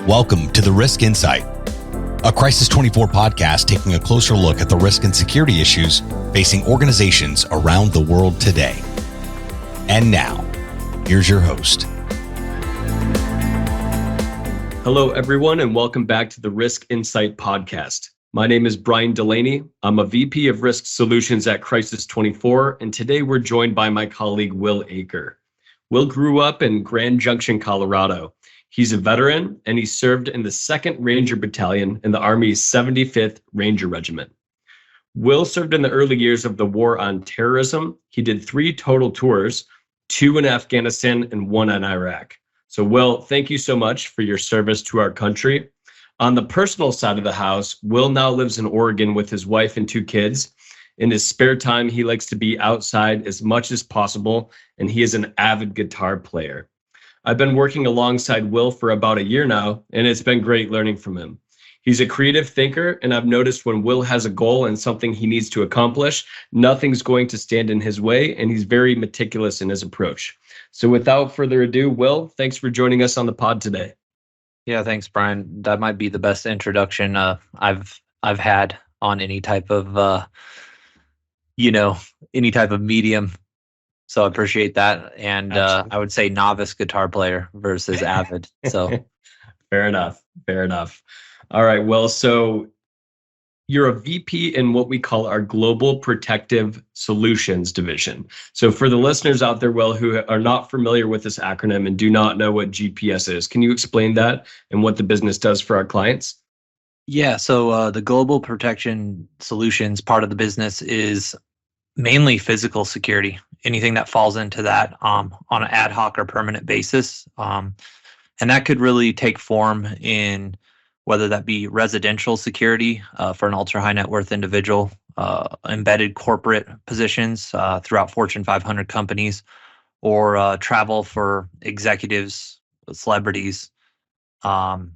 Welcome to the Risk Insight, a Crisis24 podcast taking a closer look at the risk and security issues facing organizations around the world today. And now, here's your host. Hello, everyone, and welcome back to the Risk Insight podcast. My name is Brian Delaney. I'm a VP of Risk Solutions at Crisis24, and today we're joined by my colleague, Will Aker. Will grew up in Grand Junction, Colorado. He's a veteran, and he served in the 2nd Ranger Battalion in the Army's 75th Ranger Regiment. Will served in the early years of the war on terrorism. He did 3 total tours, 2 in Afghanistan and 1 in Iraq. So, Will, thank you so much for your service to our country. On the personal side of the house, Will now lives in Oregon with his wife and 2 kids. In his spare time, he likes to be outside as much as possible, and he is an avid guitar player. I've been working alongside Will for about a year now, and it's been great learning from him. He's a creative thinker, and I've noticed when Will has a goal and something he needs to accomplish, nothing's going to stand in his way, and he's very meticulous in his approach. So without further ado, Will, thanks for joining us on the pod today. Yeah, thanks, Brian. That might be the best introduction I've had on any type of any type of medium. So I appreciate that, and I would say novice guitar player versus avid. So fair enough. All right, Will. So you're a VP in what we call our Global Protective Solutions division. So for the listeners out there, Will, who are not familiar with this acronym and do not know what GPS is, can you explain that and what the business does for our clients? Yeah, so the Global Protection Solutions part of the business is mainly physical security, anything that falls into that on an ad hoc or permanent basis. And that could really take form in whether that be residential security for an ultra high net worth individual, embedded corporate positions throughout Fortune 500 companies, or travel for executives, celebrities, and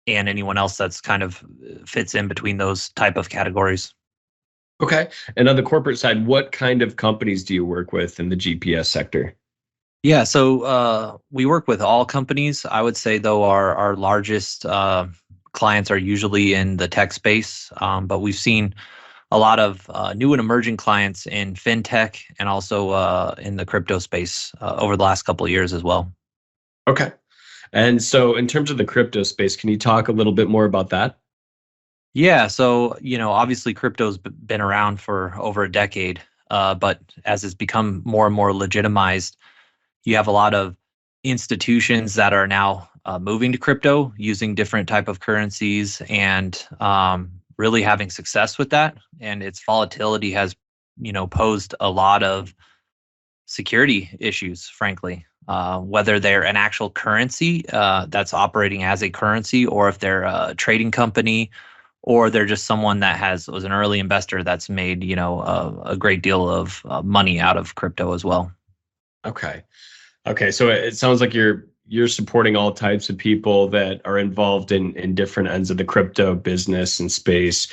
anyone else that's kind of fits in between those type of categories. Okay. And on the corporate side, what kind of companies do you work with in the GPS sector? Yeah, so we work with all companies. I would say, though, our largest clients are usually in the tech space, but we've seen a lot of new and emerging clients in fintech and also in the crypto space over the last couple of years as well. Okay. And so in terms of the crypto space, can you talk a little bit more about that? Yeah, so obviously crypto's been around for over a decade, but as it's become more and more legitimized, you have a lot of institutions that are now moving to crypto, using different type of currencies, and really having success with that. And its volatility has, posed a lot of security issues, frankly. Whether they're an actual currency that's operating as a currency, or if they're a trading company, or they're just someone that was an early investor that's made a great deal of money out of crypto as well. Okay. So it sounds like you're supporting all types of people that are involved in different ends of the crypto business and space.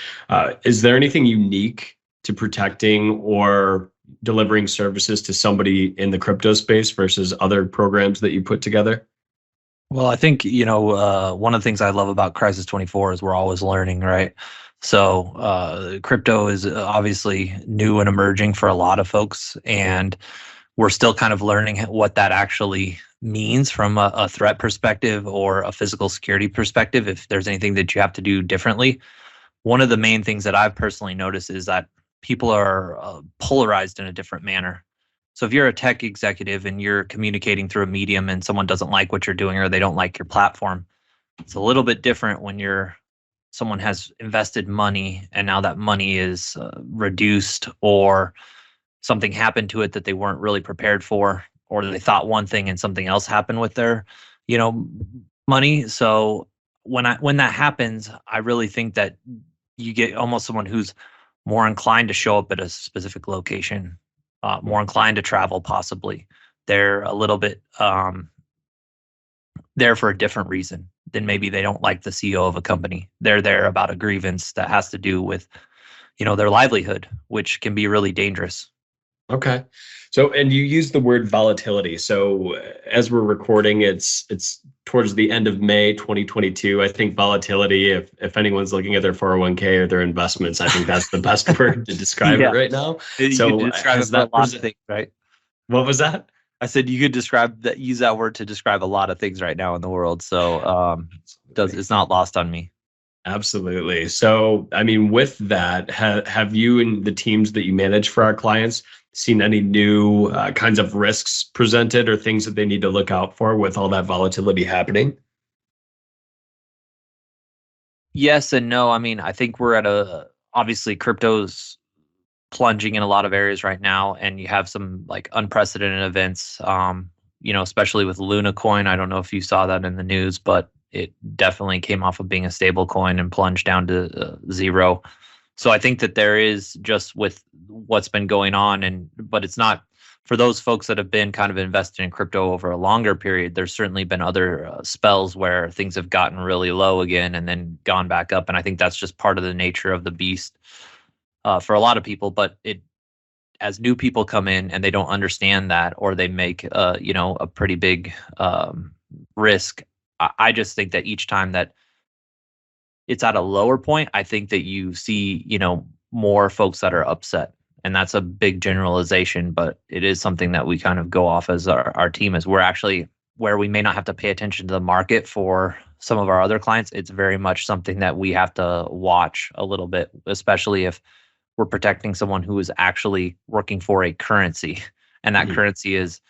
Is there anything unique to protecting or delivering services to somebody in the crypto space versus other programs that you put together? Well, I think, one of the things I love about Crisis24 is we're always learning, right? So crypto is obviously new and emerging for a lot of folks, and we're still kind of learning what that actually means from a threat perspective or a physical security perspective, if there's anything that you have to do differently. One of the main things that I've personally noticed is that people are polarized in a different manner. So if you're a tech executive and you're communicating through a medium and someone doesn't like what you're doing or they don't like your platform, it's a little bit different when someone has invested money and now that money is reduced, or something happened to it that they weren't really prepared for, or they thought one thing and something else happened with their, money. So when that happens, I really think that you get almost someone who's more inclined to show up at a specific location, more inclined to travel possibly. They're a little bit there for a different reason than maybe they don't like the CEO of a company. They're there about a grievance that has to do with, their livelihood, which can be really dangerous. Okay. So, and you use the word volatility. So as we're recording, it's towards the end of May 2022. I think volatility, if anyone's looking at their 401k or their investments, I think that's the best word to describe it right now. You So could describe it for a lot of things, right? What was that? I said you could use that word to describe a lot of things right now in the world. So it's not lost on me. Absolutely. So, I mean, with that, have you and the teams that you manage for our clients seen any new kinds of risks presented or things that they need to look out for with all that volatility happening? Yes and no. I mean, I think we're at obviously crypto's plunging in a lot of areas right now, and you have some like unprecedented events, especially with Luna coin. I don't know if you saw that in the news, but it definitely came off of being a stable coin and plunged down to zero. So I think that there is, just with what's been going on, but it's not for those folks that have been kind of invested in crypto over a longer period. There's certainly been other spells where things have gotten really low again and then gone back up. And I think that's just part of the nature of the beast for a lot of people. But as new people come in and they don't understand that, or they make a pretty big risk, I just think that each time that it's at a lower point, I think that you see, more folks that are upset. And that's a big generalization, but it is something that we kind of go off as our team is. We're actually, where we may not have to pay attention to the market for some of our other clients, it's very much something that we have to watch a little bit, especially if we're protecting someone who is actually working for a currency, and that currency is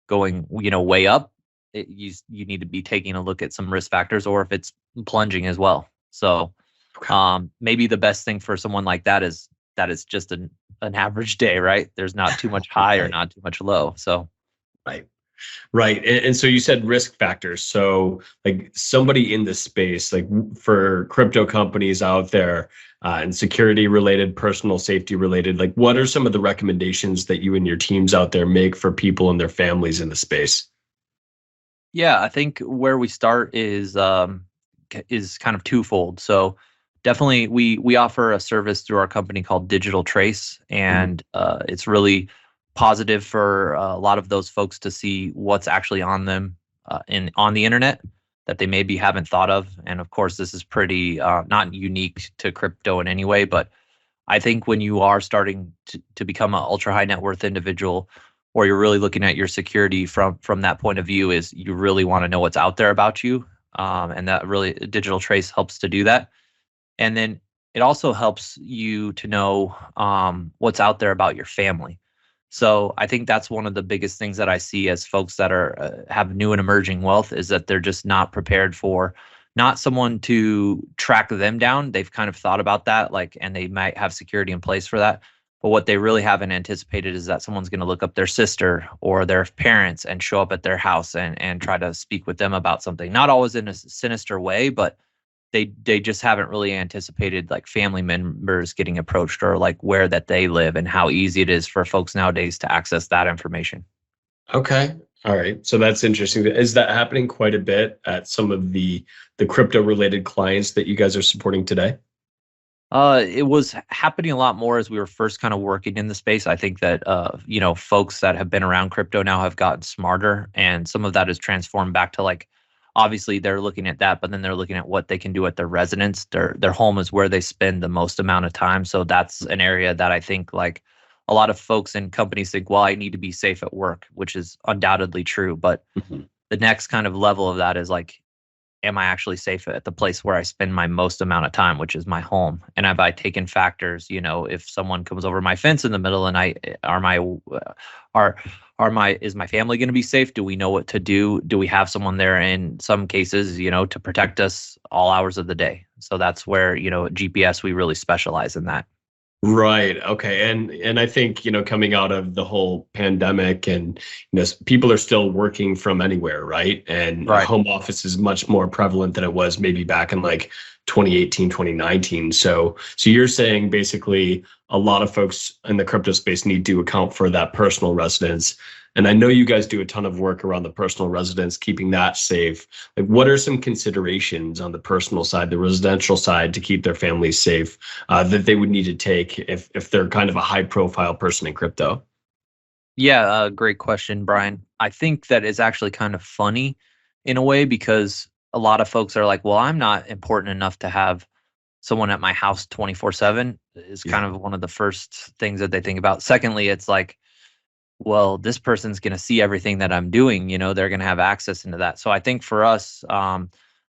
going, way up. You need to be taking a look at some risk factors, or if it's plunging as well. So maybe the best thing for someone like that is that it's just an average day, right? There's not too much high or not too much low. So Right. And so you said risk factors. So like somebody in this space, like for crypto companies out there and security related, personal safety related, like what are some of the recommendations that you and your teams out there make for people and their families in the space? Yeah, I think where we start is kind of twofold. So definitely we offer a service through our company called Digital Trace, and it's really positive for a lot of those folks to see what's actually on them on the internet that they maybe haven't thought of. And of course, this is pretty not unique to crypto in any way, but I think when you are starting to become an ultra high net worth individual, or you're really looking at your security from that point of view, is you really want to know what's out there about you. And that really, Digital Trace helps to do that. And then it also helps you to know what's out there about your family. So I think that's one of the biggest things that I see as folks that are have new and emerging wealth, is that they're just not prepared for not someone to track them down. They've kind of thought about that, and they might have security in place for that. But what they really haven't anticipated is that someone's going to look up their sister or their parents and show up at their house and try to speak with them about something. Not always in a sinister way, but they just haven't really anticipated like family members getting approached, or like where that they live and how easy it is for folks nowadays to access that information. Okay. All right. So that's interesting. Is that happening quite a bit at some of the crypto related clients that you guys are supporting today? It was happening a lot more as we were first kind of working in the space. I think that folks that have been around crypto now have gotten smarter, and some of that is transformed back to like, obviously they're looking at that, but then they're looking at what they can do at their residence. Their home is where they spend the most amount of time. So that's an area that I think like a lot of folks and companies think, well, I need to be safe at work, which is undoubtedly true. But the next kind of level of that is like, am I actually safe at the place where I spend my most amount of time, which is my home? And have I taken factors, if someone comes over my fence in the middle of the night, is my family going to be safe? Do we know what to do? Do we have someone there in some cases, to protect us all hours of the day? So that's where, at GPS, we really specialize in that. Right. Okay. And I think, coming out of the whole pandemic and, people are still working from anywhere, right? And home office is much more prevalent than it was maybe back in like 2018, 2019. So you're saying basically a lot of folks in the crypto space need to account for that personal residence. And I know you guys do a ton of work around the personal residence, keeping that safe. Like, what are some considerations on the personal side, the residential side, to keep their families safe that they would need to take if they're kind of a high profile person in crypto? Yeah, great question, Brian. I think that is actually kind of funny in a way, because a lot of folks are like, well, I'm not important enough to have someone at my house 24/7 is kind of one of the first things that they think about. Secondly, it's like, well, this person's going to see everything that I'm doing, they're going to have access into that. So I think for us,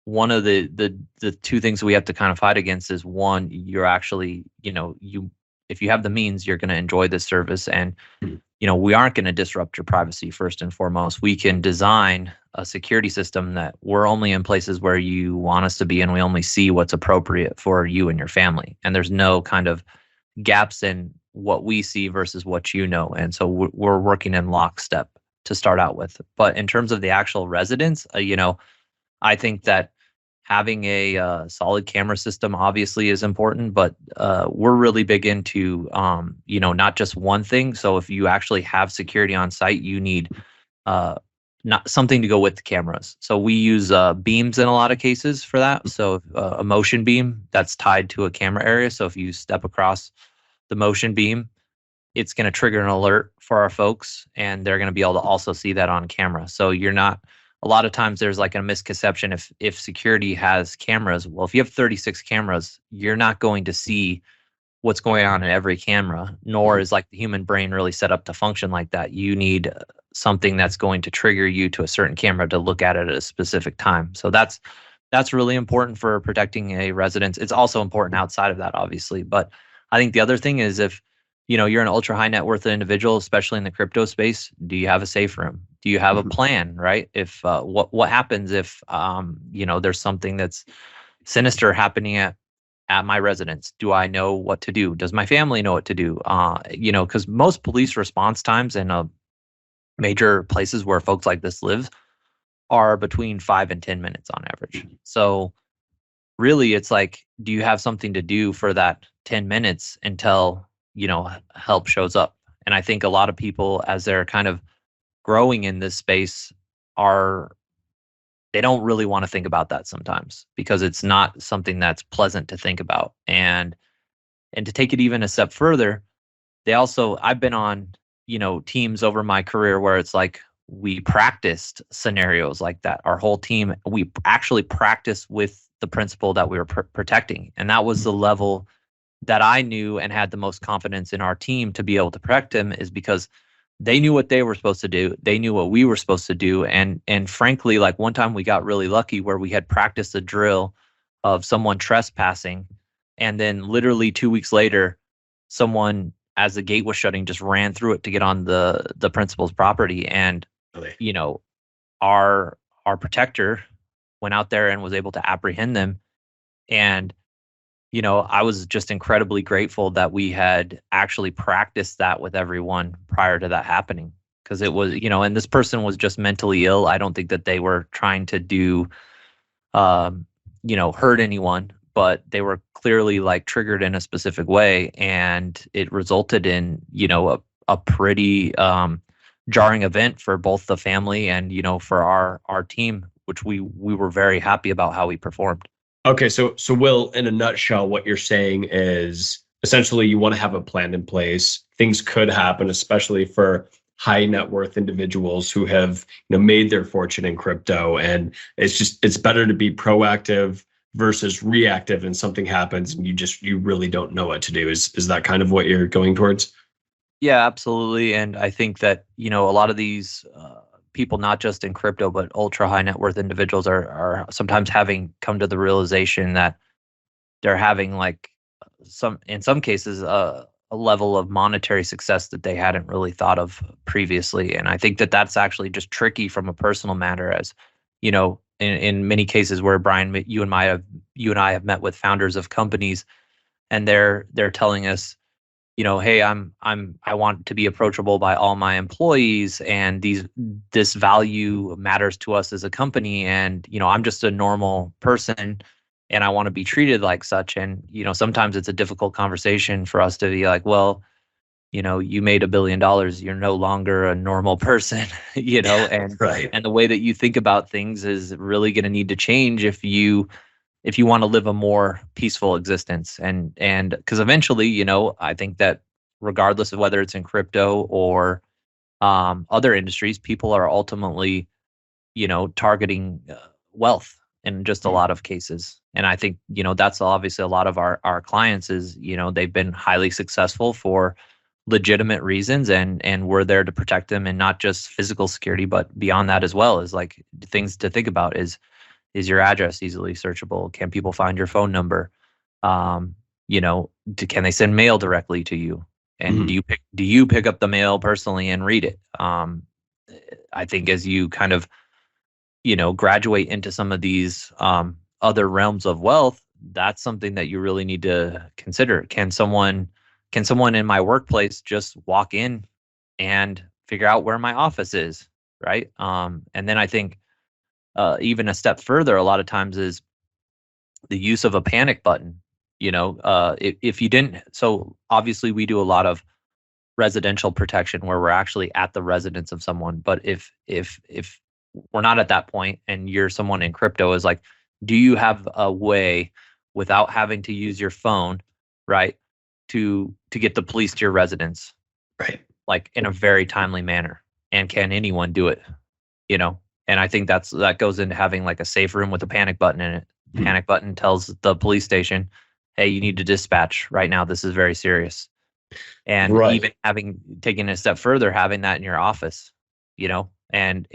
one of the two things we have to kind of fight against is, one, you're actually, if you have the means, you're going to enjoy this service. And, we aren't going to disrupt your privacy first and foremost. We can design a security system that we're only in places where you want us to be, and we only see what's appropriate for you and your family. And there's no kind of gaps in what we see versus what you know. And so we're working in lockstep to start out with. But in terms of the actual residents, I think that having a solid camera system obviously is important, but we're really big into, not just one thing. So if you actually have security on site, you need not something to go with the cameras. So we use beams in a lot of cases for that. So a motion beam that's tied to a camera area. So if you step across the motion beam, it's going to trigger an alert for our folks, and they're going to be able to also see that on camera. So you're not, a lot of times there's like a misconception if security has cameras. Well, if you have 36 cameras, you're not going to see what's going on in every camera, nor is like the human brain really set up to function like that. You need something that's going to trigger you to a certain camera to look at it at a specific time. So that's really important for protecting a residence. It's also important outside of that, obviously. But I think the other thing is, if you're an ultra high net worth individual, especially in the crypto space, do you have a safe room? Do you have a plan, right? If what happens if there's something that's sinister happening at my residence? Do I know what to do? Does my family know what to do? Because most police response times in major places where folks like this live are between 5 and 10 minutes on average. So really, it's like, do you have something to do for that 10 minutes until help shows up? And I think a lot of people, as they're kind of growing in this space, they don't really want to think about that sometimes, because it's not something that's pleasant to think about. And to take it even a step further, I've been on teams over my career where it's like, we practiced scenarios like that. Our whole team, we actually practiced with the principal that we were protecting, and that was the level that I knew and had the most confidence in our team to be able to protect him, is because they knew what they were supposed to do. They knew what we were supposed to do. And frankly, like one time we got really lucky where we had practiced a drill of someone trespassing. And then literally 2 weeks later, someone, as the gate was shutting, just ran through it to get on the principal's property. And, our protector went out there and was able to apprehend them. And I was just incredibly grateful that we had actually practiced that with everyone prior to that happening. Because it was, and this person was just mentally ill. I don't think that they were trying to do, hurt anyone, but they were clearly like triggered in a specific way. And it resulted in, a pretty jarring event for both the family and, for our team, which we were very happy about how we performed. Okay, so Will, in a nutshell, what you're saying is essentially you want to have a plan in place. Things could happen, especially for high net worth individuals who have made their fortune in crypto, and it's better to be proactive versus reactive, and something happens and you really don't know what to do. Is that kind of what you're going towards? Yeah, absolutely. And I think that a lot of these people, not just in crypto, but ultra high net worth individuals are sometimes having come to the realization that they're having in some cases, a level of monetary success that they hadn't really thought of previously. And I think that that's actually just tricky from a personal matter, as in many cases where, Brian, you and I have met with founders of companies, and they're telling us, hey, I want to be approachable by all my employees, and this value matters to us as a company, and I'm just a normal person and I want to be treated like such. And sometimes it's a difficult conversation for us to be like, well, you made $1 billion, you're no longer a normal person, and Right. And the way that you think about things is really going to need to change if you want to live a more peaceful existence. And because eventually, I think that regardless of whether it's in crypto or other industries, people are ultimately targeting wealth in just a lot of cases. And I think, that's obviously a lot of our clients is, they've been highly successful for legitimate reasons, and we're there to protect them, and not just physical security, but beyond that as well. Is like things to think about is your address easily searchable? Can people find your phone number? Um, can they send mail directly to you? And do you pick up the mail personally and read it? I think as you kind of graduate into some of these other realms of wealth, that's something that you really need to consider. Can someone in my workplace just walk in and figure out where my office is, right? And then I think even a step further, a lot of times is the use of a panic button. If you didn't, so obviously we do a lot of residential protection where we're actually at the residence of someone. But if we're not at that point and you're someone in crypto, is like, do you have a way without having to use your phone, right, to get the police to your residence, right, like in a very timely manner? And can anyone do it? And I think that goes into having like a safe room with a panic button in it. Panic button tells the police station, hey, you need to dispatch right now. This is very serious. And even taking it a step further, having that in your office, and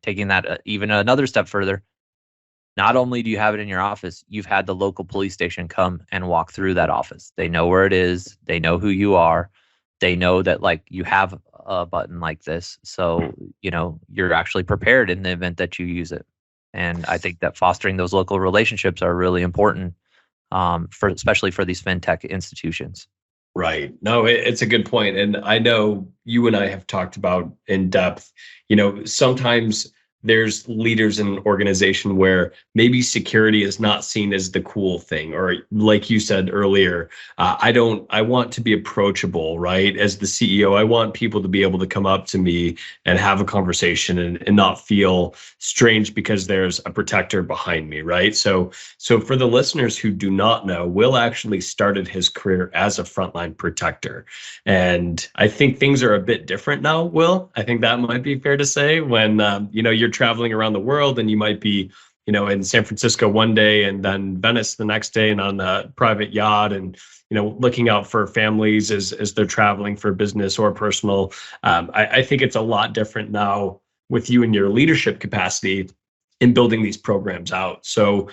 taking that even another step further. Not only do you have it in your office, you've had the local police station come and walk through that office. They know where it is. They know who you are. They know that like you have a button like this. So, you're actually prepared in the event that you use it. And I think that fostering those local relationships are really important, especially for these fintech institutions. Right. No, it's a good point. And I know you and I have talked about in depth, sometimes there's leaders in an organization where maybe security is not seen as the cool thing, or like you said earlier, I want to be approachable, right? As the CEO, I want people to be able to come up to me and have a conversation and not feel strange because there's a protector behind me, right? So for the listeners who do not know, Will actually started his career as a frontline protector. And I think things are a bit different now, Will. I think that might be fair to say when, you're traveling around the world and you might be, in San Francisco one day and then Venice the next day and on a private yacht and, looking out for families as they're traveling for business or personal. I think it's a lot different now with you in your leadership capacity in building these programs out. So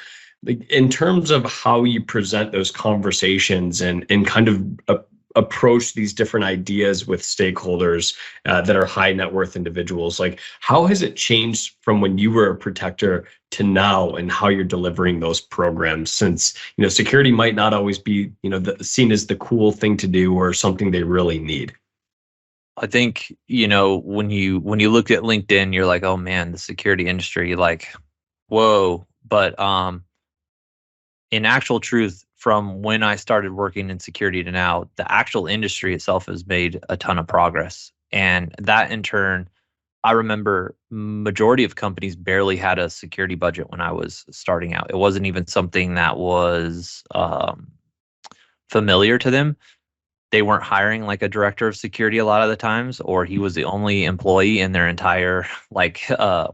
in terms of how you present those conversations and kind of approach these different ideas with stakeholders that are high net worth individuals, like how has it changed from when you were a protector to now, and how you're delivering those programs, since security might not always be seen as the cool thing to do or something they really need? I think when you look at LinkedIn, you're like, oh man, the security industry, like, whoa. But in actual truth, from when I started working in security to now, the actual industry itself has made a ton of progress. And that in turn, I remember majority of companies barely had a security budget when I was starting out. It wasn't even something that was familiar to them. They weren't hiring like a director of security a lot of the times, or he was the only employee in their entire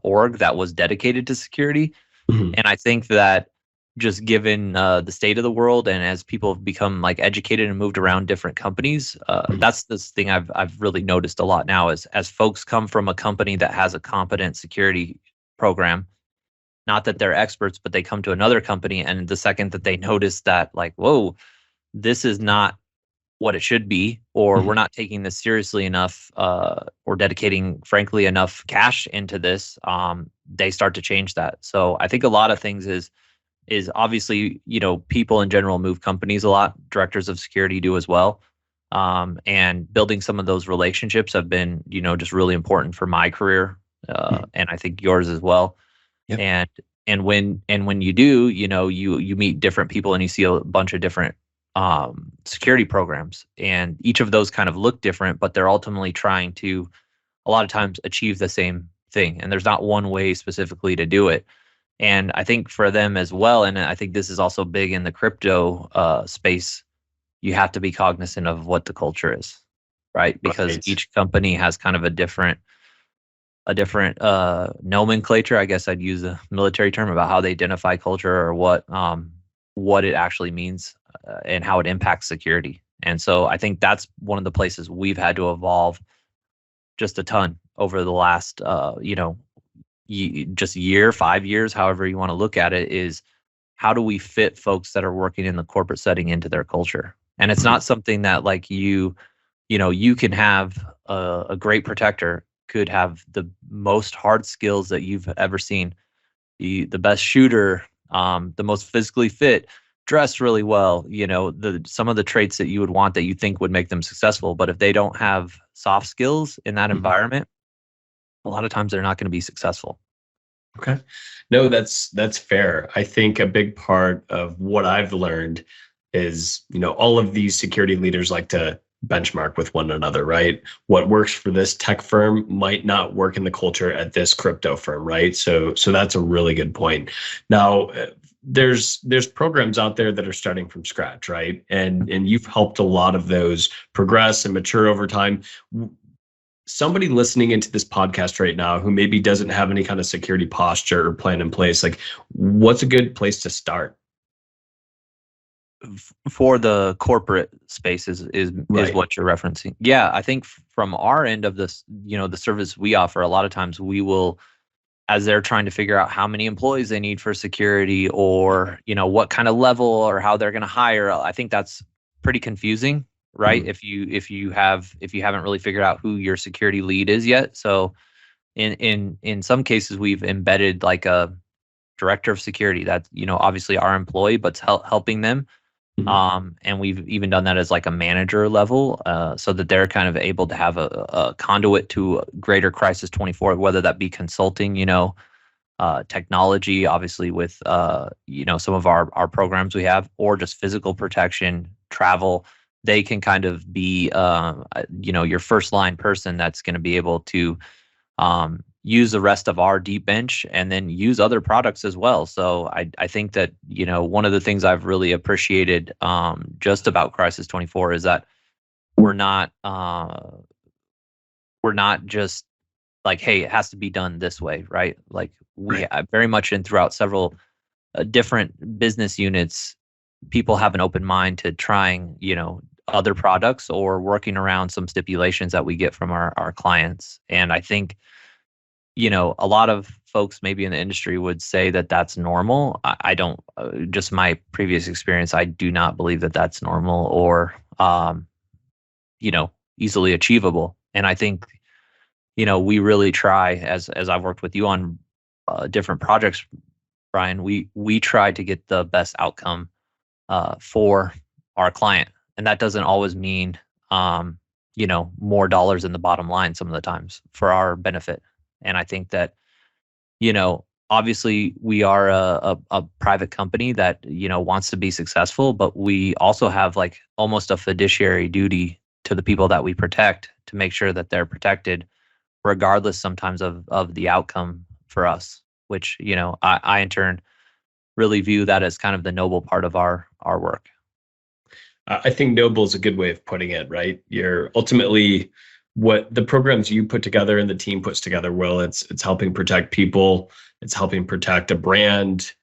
org that was dedicated to security. And I think that just given the state of the world, and as people have become like educated and moved around different companies, that's this thing I've really noticed a lot now is as folks come from a company that has a competent security program, not that they're experts, but they come to another company, and the second that they notice that like, whoa, this is not what it should be, or we're not taking this seriously enough, or dedicating frankly enough cash into this, they start to change that. So I think a lot of things is obviously, people in general move companies a lot. Directors of security do as well. And building some of those relationships have been, just really important for my career. And I think yours as well. Yep. And when you do, you meet different people and you see a bunch of different security programs, and each of those kind of look different, but they're ultimately trying to a lot of times achieve the same thing. And there's not one way specifically to do it. And I think for them as well, and I think this is also big in the crypto space, you have to be cognizant of what the culture is, right? Because each company has kind of a different different nomenclature. I guess I'd use a military term about how they identify culture or what it actually means and how it impacts security. And so I think that's one of the places we've had to evolve just a ton over the last just year, 5 years, however you want to look at it, is how do we fit folks that are working in the corporate setting into their culture? And it's not something that like you can have a great protector, could have the most hard skills that you've ever seen, the best shooter, the most physically fit, dressed really well, some of the traits that you would want that you think would make them successful. But if they don't have soft skills in that environment, a lot of times they're not going to be successful. Okay. No, that's fair. I think a big part of what I've learned is, all of these security leaders like to benchmark with one another, right? What works for this tech firm might not work in the culture at this crypto firm, right? So that's a really good point. Now, there's programs out there that are starting from scratch, right? And you've helped a lot of those progress and mature over time. Somebody listening into this podcast right now who maybe doesn't have any kind of security posture or plan in place, like, what's a good place to start? For the corporate space is Right. what you're referencing. Yeah, I think from our end of this, the service we offer, a lot of times we will, as they're trying to figure out how many employees they need for security, or what kind of level or how they're going to hire. I think that's pretty confusing, right? If you haven't really figured out who your security lead is yet. So in some cases we've embedded like a director of security that's obviously our employee, but helping them. And we've even done that as like a manager level, so that they're kind of able to have a conduit to greater Crisis24, whether that be consulting, technology, obviously with, some of our programs we have, or just physical protection, travel. They can kind of be, your first line person that's going to be able to use the rest of our deep bench and then use other products as well. So I think that, one of the things I've really appreciated just about Crisis24 is that we're not just like, hey, it has to be done this way, right? Like we very much in throughout several different business units, people have an open mind to trying, other products or working around some stipulations that we get from our clients. And I think, a lot of folks maybe in the industry would say that that's normal. I don't, just my previous experience, I do not believe that that's normal or, easily achievable. And I think, we really try, as I've worked with you on different projects, Brian, we try to get the best outcome for our client. And that doesn't always mean, more dollars in the bottom line some of the times for our benefit. And I think that, obviously we are a private company that, wants to be successful, but we also have like almost a fiduciary duty to the people that we protect to make sure that they're protected, regardless sometimes of the outcome for us, which, I in turn really view that as kind of the noble part of our work. I think noble is a good way of putting it, right? You're ultimately what the programs you put together and the team puts together, Will, it's helping protect people, it's helping protect a brand,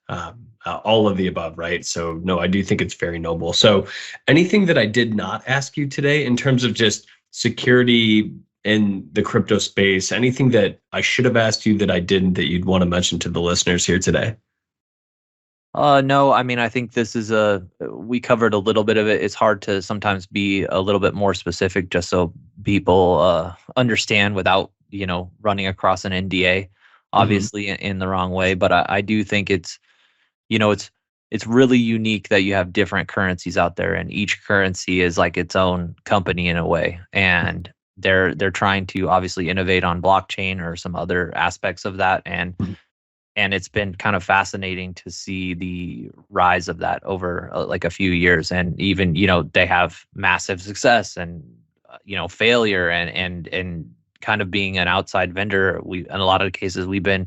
all of the above, right? So no, I do think it's very noble. So anything that I did not ask you today in terms of just security in the crypto space, anything that I should have asked you that I didn't, that you'd want to mention to the listeners here today? No, I mean, I think this is we covered a little bit of it. It's hard to sometimes be a little bit more specific just so people understand without, running across an NDA, obviously in the wrong way. But I do think it's, it's really unique that you have different currencies out there, and each currency is like its own company in a way. And they're trying to obviously innovate on blockchain or some other aspects of that. And it's been kind of fascinating to see the rise of that over like a few years. And even, they have massive success and, failure and kind of being an outside vendor. In a lot of cases, we've been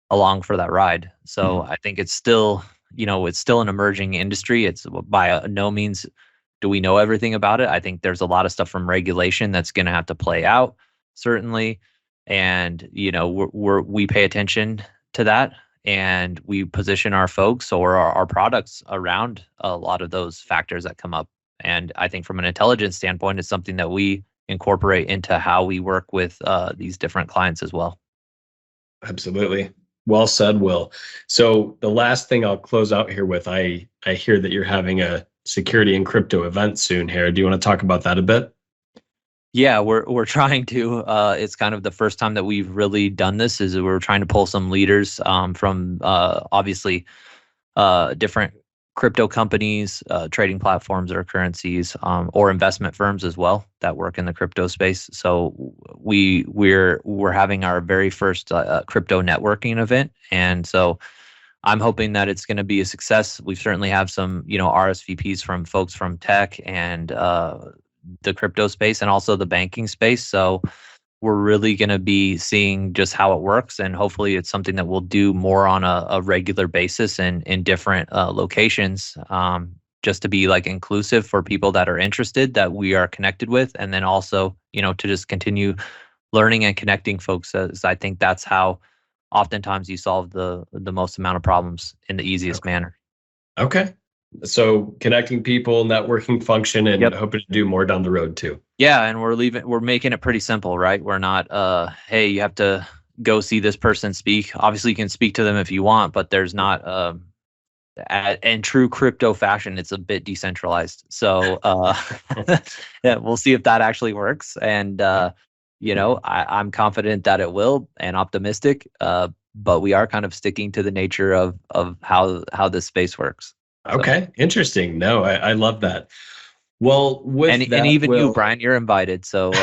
along for that ride. So I think it's still, it's still an emerging industry. It's by no means do we know everything about it. I think there's a lot of stuff from regulation that's going to have to play out, certainly. And, we pay attention to that, and we position our folks or our products around a lot of those factors that come up. And I think from an intelligence standpoint, it's something that we incorporate into how we work with these different clients as well. Absolutely. Well said, Will. So the last thing I'll close out here with, I hear that you're having a security and crypto event soon here. Do you want to talk about that a bit? Yeah, we're trying to. It's kind of the first time that we've really done this. Is we're trying to pull some leaders from obviously different crypto companies, trading platforms or currencies, or investment firms as well that work in the crypto space. So we're having our very first crypto networking event, and so I'm hoping that it's going to be a success. We certainly have some RSVPs from folks from tech and the crypto space and also the banking space. So we're really going to be seeing just how it works, and hopefully it's something that we'll do more on a regular basis and in different locations, just to be like inclusive for people that are interested, that we are connected with, and then also to just continue learning and connecting folks, as I think that's how oftentimes you solve the most amount of problems in the easiest manner. Okay. So connecting people, networking function, and Yep. hoping to do more down the road too. Yeah, and we're making it pretty simple, right? We're not hey, you have to go see this person speak. Obviously you can speak to them if you want, but there's not in true crypto fashion, it's a bit decentralized. So yeah, we'll see if that actually works. And I'm confident that it will, and optimistic. But we are kind of sticking to the nature of how this space works. Okay, interesting. No, I love that. Well, with And that, even Will, you, Brian, you're invited. So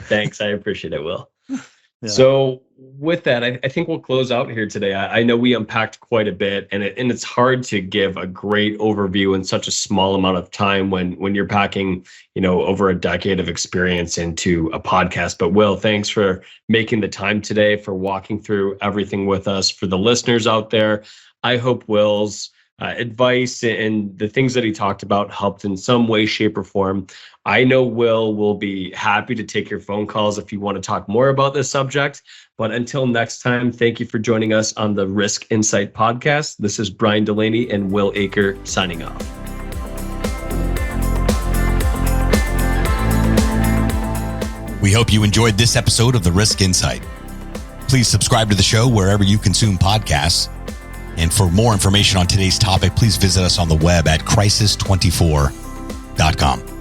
thanks, I appreciate it, Will. Yeah. So with that, I think we'll close out here today. I know we unpacked quite a bit, and it's hard to give a great overview in such a small amount of time when you're packing over a decade of experience into a podcast. But Will, thanks for making the time today, for walking through everything with us. For the listeners out there, I hope Will's advice and the things that he talked about helped in some way, shape, or form. I know will be happy to take your phone calls if you want to talk more about this subject. But until next time, thank you for joining us on the Risk Insight podcast. This is Brian Delaney and Will Aker signing off. We hope you enjoyed this episode of the Risk Insight. Please subscribe to the show wherever you consume podcasts. And for more information on today's topic, please visit us on the web at crisis24.com.